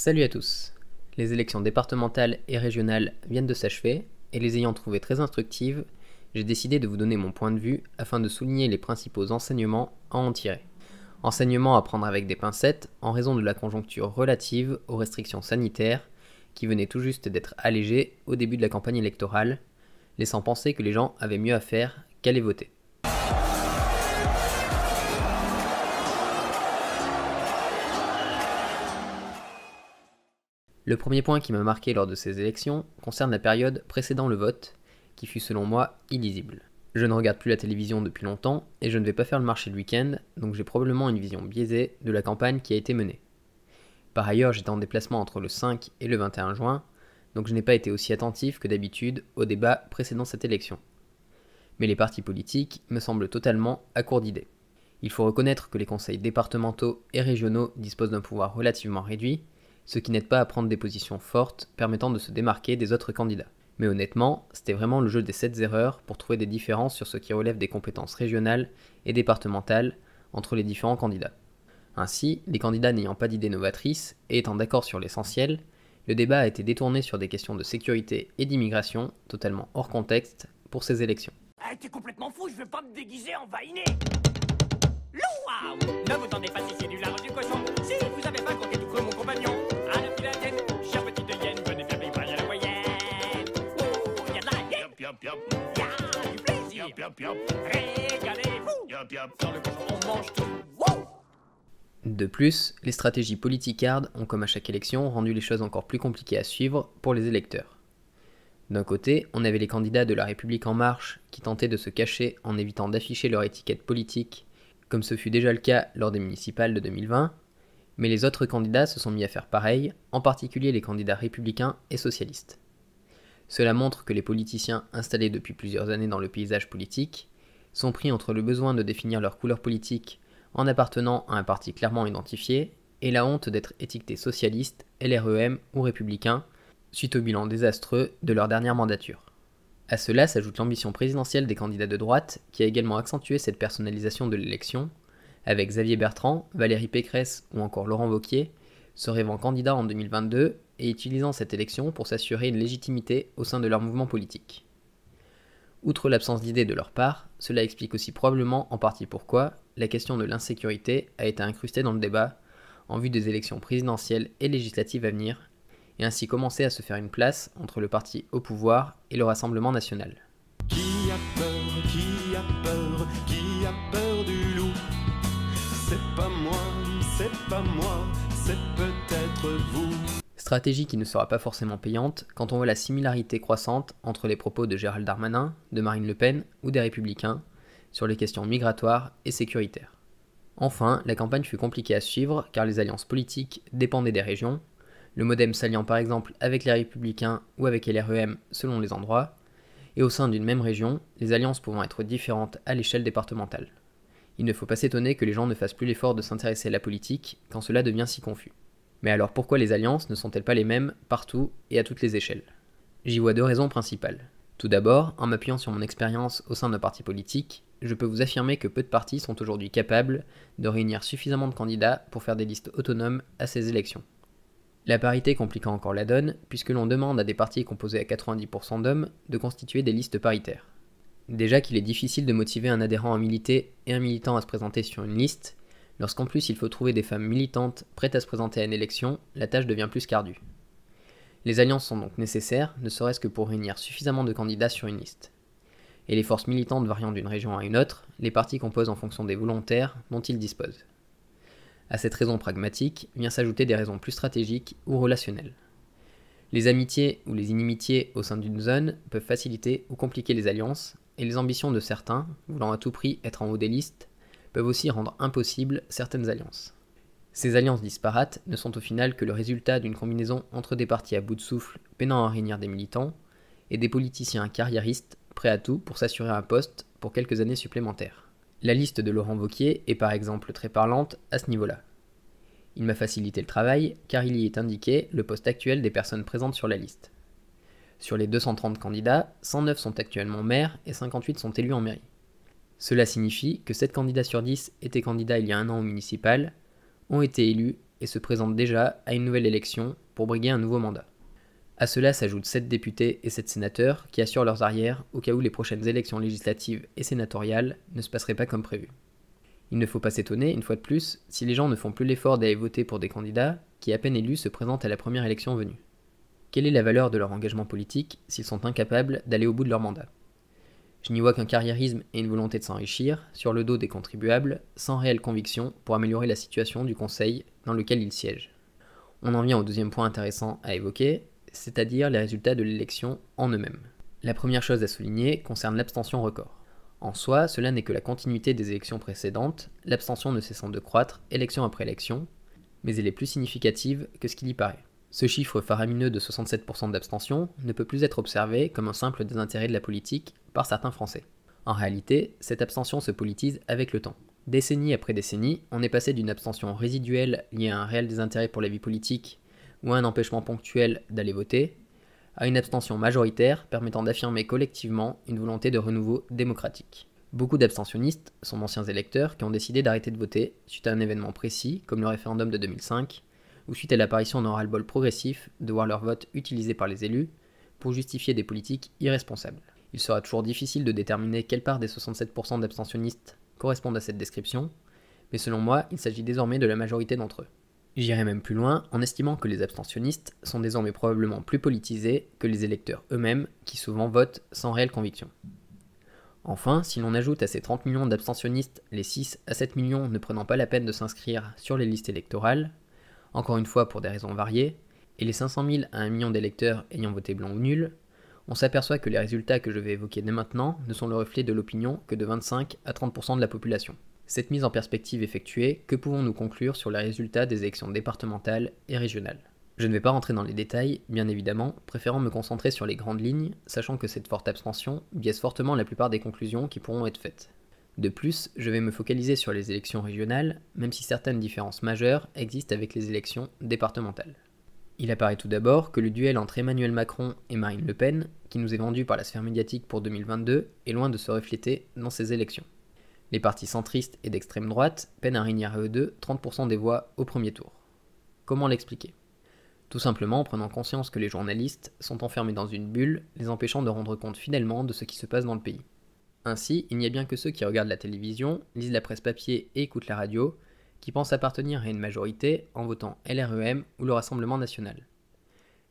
Salut à tous. Les élections départementales et régionales viennent de s'achever, et les ayant trouvées très instructives, j'ai décidé de vous donner mon point de vue afin de souligner les principaux enseignements à en tirer. Enseignements à prendre avec des pincettes en raison de la conjoncture relative aux restrictions sanitaires qui venaient tout juste d'être allégées au début de la campagne électorale, laissant penser que les gens avaient mieux à faire qu'aller voter. Le premier point qui m'a marqué lors de ces élections concerne la période précédant le vote, qui fut selon moi illisible. Je ne regarde plus la télévision depuis longtemps et je ne vais pas faire le marché le week-end, donc j'ai probablement une vision biaisée de la campagne qui a été menée. Par ailleurs, j'étais en déplacement entre le 5 et le 21 juin, donc je n'ai pas été aussi attentif que d'habitude au débat précédant cette élection. Mais les partis politiques me semblent totalement à court d'idées. Il faut reconnaître que les conseils départementaux et régionaux disposent d'un pouvoir relativement réduit, ce qui n'aide pas à prendre des positions fortes permettant de se démarquer des autres candidats. Mais honnêtement, c'était vraiment le jeu des 7 erreurs pour trouver des différences sur ce qui relève des compétences régionales et départementales entre les différents candidats. Ainsi, les candidats n'ayant pas d'idées novatrices et étant d'accord sur l'essentiel, le débat a été détourné sur des questions de sécurité et d'immigration totalement hors contexte pour ces élections. Ah, t'es complètement fou, je veux pas me déguiser en vainé. Louaou! Ne vous tendez pas si c'est du lard du cochon. Si vous avez pas compté tout comme mon compagnon. À la file indienne, chère petite hyène, venez faire vivre à la moyenne. Oh, y'a de la hyène. Yop, yop, Y'a du plaisir. yop, yop, yop, Régalez-vous. yop, yop. Dans le cochon, on mange tout. Wow! De plus, les stratégies politicardes ont, comme à chaque élection, rendu les choses encore plus compliquées à suivre pour les électeurs. D'un côté, on avait les candidats de La République En Marche qui tentaient de se cacher en évitant d'afficher leur étiquette politique, comme ce fut déjà le cas lors des municipales de 2020, mais les autres candidats se sont mis à faire pareil, en particulier les candidats républicains et socialistes. Cela montre que les politiciens installés depuis plusieurs années dans le paysage politique sont pris entre le besoin de définir leur couleur politique en appartenant à un parti clairement identifié et la honte d'être étiquetés socialistes, LREM ou républicains, suite au bilan désastreux de leur dernière mandature. À cela s'ajoute l'ambition présidentielle des candidats de droite qui a également accentué cette personnalisation de l'élection, avec Xavier Bertrand, Valérie Pécresse ou encore Laurent Wauquiez se rêvant candidats en 2022 et utilisant cette élection pour s'assurer une légitimité au sein de leur mouvement politique. Outre l'absence d'idées de leur part, cela explique aussi probablement en partie pourquoi la question de l'insécurité a été incrustée dans le débat en vue des élections présidentielles et législatives à venir, et ainsi commencer à se faire une place entre le parti au pouvoir et le Rassemblement national. Qui a peur, qui a peur, qui a peur du loup? C'est pas moi, c'est peut-être vous. Stratégie qui ne sera pas forcément payante quand on voit la similarité croissante entre les propos de Gérald Darmanin, de Marine Le Pen ou des Républicains sur les questions migratoires et sécuritaires. Enfin, la campagne fut compliquée à suivre car les alliances politiques dépendaient des régions, le MoDem s'alliant par exemple avec les Républicains ou avec LREM selon les endroits, et au sein d'une même région, les alliances pouvant être différentes à l'échelle départementale. Il ne faut pas s'étonner que les gens ne fassent plus l'effort de s'intéresser à la politique quand cela devient si confus. Mais alors pourquoi les alliances ne sont-elles pas les mêmes partout et à toutes les échelles? J'y vois deux raisons principales. Tout d'abord, en m'appuyant sur mon expérience au sein d'un parti politique, je peux vous affirmer que peu de partis sont aujourd'hui capables de réunir suffisamment de candidats pour faire des listes autonomes à ces élections. La parité compliquant encore la donne, puisque l'on demande à des partis composés à 90% d'hommes de constituer des listes paritaires. Déjà qu'il est difficile de motiver un adhérent à militer et un militant à se présenter sur une liste, lorsqu'en plus il faut trouver des femmes militantes prêtes à se présenter à une élection, la tâche devient plus qu'ardue. Les alliances sont donc nécessaires, ne serait-ce que pour réunir suffisamment de candidats sur une liste. Et les forces militantes variant d'une région à une autre, les partis composent en fonction des volontaires dont ils disposent. À cette raison pragmatique vient s'ajouter des raisons plus stratégiques ou relationnelles. Les amitiés ou les inimitiés au sein d'une zone peuvent faciliter ou compliquer les alliances, et les ambitions de certains, voulant à tout prix être en haut des listes, peuvent aussi rendre impossibles certaines alliances. Ces alliances disparates ne sont au final que le résultat d'une combinaison entre des partis à bout de souffle peinant à réunir des militants, et des politiciens carriéristes prêts à tout pour s'assurer un poste pour quelques années supplémentaires. La liste de Laurent Wauquiez est par exemple très parlante à ce niveau-là. Il m'a facilité le travail car il y est indiqué le poste actuel des personnes présentes sur la liste. Sur les 230 candidats, 109 sont actuellement maires et 58 sont élus en mairie. Cela signifie que 7 candidats sur 10 étaient candidats il y a un an au municipal, ont été élus et se présentent déjà à une nouvelle élection pour briguer un nouveau mandat. À cela s'ajoutent 7 députés et 7 sénateurs qui assurent leurs arrières au cas où les prochaines élections législatives et sénatoriales ne se passeraient pas comme prévu. Il ne faut pas s'étonner, une fois de plus, si les gens ne font plus l'effort d'aller voter pour des candidats qui, à peine élus, se présentent à la première élection venue. Quelle est la valeur de leur engagement politique s'ils sont incapables d'aller au bout de leur mandat ? Je n'y vois qu'un carriérisme et une volonté de s'enrichir sur le dos des contribuables, sans réelle conviction pour améliorer la situation du Conseil dans lequel ils siègent. On en vient au deuxième point intéressant à évoquer, c'est-à-dire les résultats de l'élection en eux-mêmes. La première chose à souligner concerne l'abstention record. En soi, cela n'est que la continuité des élections précédentes, l'abstention ne cessant de croître élection après élection, mais elle est plus significative que ce qu'il y paraît. Ce chiffre faramineux de 67% d'abstention ne peut plus être observé comme un simple désintérêt de la politique par certains Français. En réalité, cette abstention se politise avec le temps. Décennie après décennie, on est passé d'une abstention résiduelle liée à un réel désintérêt pour la vie politique ou à un empêchement ponctuel d'aller voter, à une abstention majoritaire permettant d'affirmer collectivement une volonté de renouveau démocratique. Beaucoup d'abstentionnistes sont d'anciens électeurs qui ont décidé d'arrêter de voter suite à un événement précis comme le référendum de 2005, ou suite à l'apparition d'un ras-le-bol progressif de voir leur vote utilisé par les élus pour justifier des politiques irresponsables. Il sera toujours difficile de déterminer quelle part des 67% d'abstentionnistes correspondent à cette description, mais selon moi, il s'agit désormais de la majorité d'entre eux. J'irai même plus loin en estimant que les abstentionnistes sont désormais probablement plus politisés que les électeurs eux-mêmes qui souvent votent sans réelle conviction. Enfin, si l'on ajoute à ces 30 millions d'abstentionnistes les 6 à 7 millions ne prenant pas la peine de s'inscrire sur les listes électorales, encore une fois pour des raisons variées, et les 500 000 à 1 million d'électeurs ayant voté blanc ou nul, on s'aperçoit que les résultats que je vais évoquer dès maintenant ne sont le reflet de l'opinion que de 25 à 30% de la population. Cette mise en perspective effectuée, que pouvons-nous conclure sur les résultats des élections départementales et régionales ? Je ne vais pas rentrer dans les détails, bien évidemment, préférant me concentrer sur les grandes lignes, sachant que cette forte abstention biaise fortement la plupart des conclusions qui pourront être faites. De plus, je vais me focaliser sur les élections régionales, même si certaines différences majeures existent avec les élections départementales. Il apparaît tout d'abord que le duel entre Emmanuel Macron et Marine Le Pen, qui nous est vendu par la sphère médiatique pour 2022, est loin de se refléter dans ces élections. Les partis centristes et d'extrême droite peinent à réunir à eux deux 30% des voix au premier tour. Comment l'expliquer ? Tout simplement en prenant conscience que les journalistes sont enfermés dans une bulle, les empêchant de rendre compte fidèlement de ce qui se passe dans le pays. Ainsi, il n'y a bien que ceux qui regardent la télévision, lisent la presse papier et écoutent la radio, qui pensent appartenir à une majorité en votant LREM ou le Rassemblement national.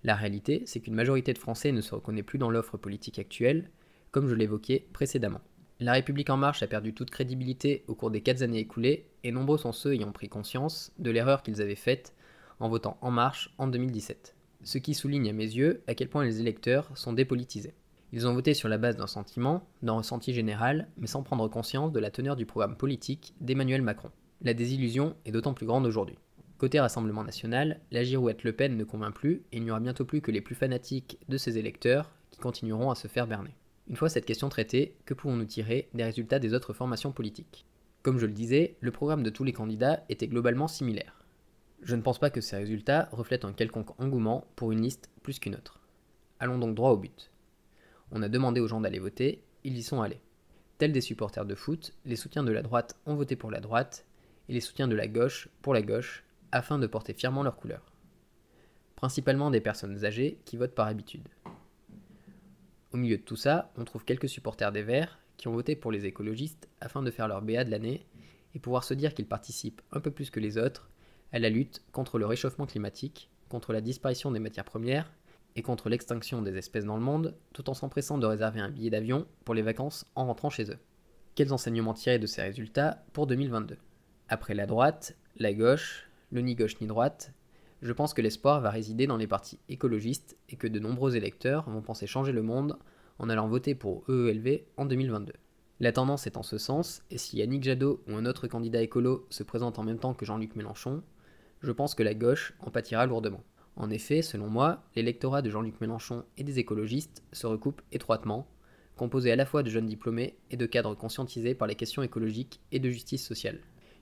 La réalité, c'est qu'une majorité de Français ne se reconnaît plus dans l'offre politique actuelle, comme je l'évoquais précédemment. La République En Marche a perdu toute crédibilité au cours des 4 années écoulées, et nombreux sont ceux ayant pris conscience de l'erreur qu'ils avaient faite en votant En Marche en 2017. Ce qui souligne à mes yeux à quel point les électeurs sont dépolitisés. Ils ont voté sur la base d'un sentiment, d'un ressenti général, mais sans prendre conscience de la teneur du programme politique d'Emmanuel Macron. La désillusion est d'autant plus grande aujourd'hui. Côté Rassemblement national, la girouette Le Pen ne convainc plus, et il n'y aura bientôt plus que les plus fanatiques de ses électeurs qui continueront à se faire berner. Une fois cette question traitée, que pouvons-nous tirer des résultats des autres formations politiques ? Comme je le disais, le programme de tous les candidats était globalement similaire. Je ne pense pas que ces résultats reflètent un quelconque engouement pour une liste plus qu'une autre. Allons donc droit au but. On a demandé aux gens d'aller voter, ils y sont allés. Tels des supporters de foot, les soutiens de la droite ont voté pour la droite, et les soutiens de la gauche pour la gauche, afin de porter fièrement leurs couleurs. Principalement des personnes âgées qui votent par habitude. Au milieu de tout ça, on trouve quelques supporters des Verts qui ont voté pour les écologistes afin de faire leur BA de l'année et pouvoir se dire qu'ils participent un peu plus que les autres à la lutte contre le réchauffement climatique, contre la disparition des matières premières et contre l'extinction des espèces dans le monde, tout en s'empressant de réserver un billet d'avion pour les vacances en rentrant chez eux. Quels enseignements tirer de ces résultats pour 2022 ? Après la droite, la gauche, le ni gauche ni droite, je pense que l'espoir va résider dans les partis écologistes et que de nombreux électeurs vont penser changer le monde en allant voter pour EELV en 2022. La tendance est en ce sens, et si Yannick Jadot ou un autre candidat écolo se présente en même temps que Jean-Luc Mélenchon, je pense que la gauche en pâtira lourdement. En effet, selon moi, l'électorat de Jean-Luc Mélenchon et des écologistes se recoupe étroitement, composé à la fois de jeunes diplômés et de cadres conscientisés par les questions écologiques et de justice sociale.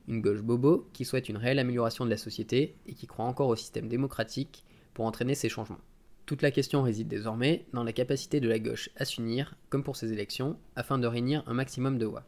Une gauche bobo qui souhaite une réelle amélioration de la société et qui croit encore au système démocratique pour entraîner ces changements. Toute la question réside désormais dans la capacité de la gauche à s'unir, comme pour ces élections, afin de réunir un maximum de voix.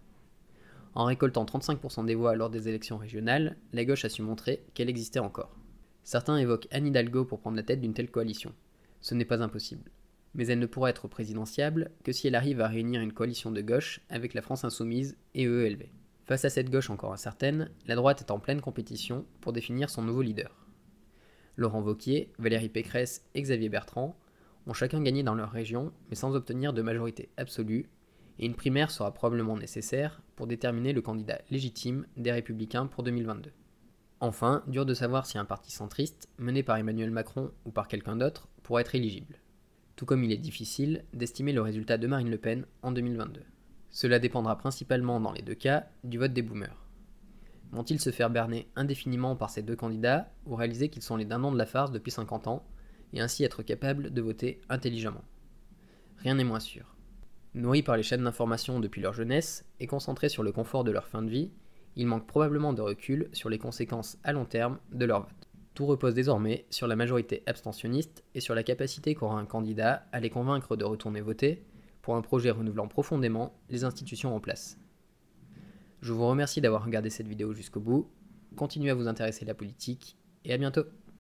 En récoltant 35% des voix lors des élections régionales, la gauche a su montrer qu'elle existait encore. Certains évoquent Anne Hidalgo pour prendre la tête d'une telle coalition. Ce n'est pas impossible. Mais elle ne pourra être présidentiable que si elle arrive à réunir une coalition de gauche avec la France Insoumise et EELV. Face à cette gauche encore incertaine, la droite est en pleine compétition pour définir son nouveau leader. Laurent Wauquiez, Valérie Pécresse et Xavier Bertrand ont chacun gagné dans leur région, mais sans obtenir de majorité absolue, et une primaire sera probablement nécessaire pour déterminer le candidat légitime des Républicains pour 2022. Enfin, dur de savoir si un parti centriste, mené par Emmanuel Macron ou par quelqu'un d'autre, pourra être éligible. Tout comme il est difficile d'estimer le résultat de Marine Le Pen en 2022. Cela dépendra principalement, dans les deux cas, du vote des boomers. Vont-ils se faire berner indéfiniment par ces deux candidats ou réaliser qu'ils sont les dindons de la farce depuis 50 ans et ainsi être capables de voter intelligemment? Rien n'est moins sûr. Nourris par les chaînes d'information depuis leur jeunesse et concentrés sur le confort de leur fin de vie, ils manquent probablement de recul sur les conséquences à long terme de leur vote. Tout repose désormais sur la majorité abstentionniste et sur la capacité qu'aura un candidat à les convaincre de retourner voter pour un projet renouvelant profondément les institutions en place. Je vous remercie d'avoir regardé cette vidéo jusqu'au bout, continuez à vous intéresser à la politique et à bientôt.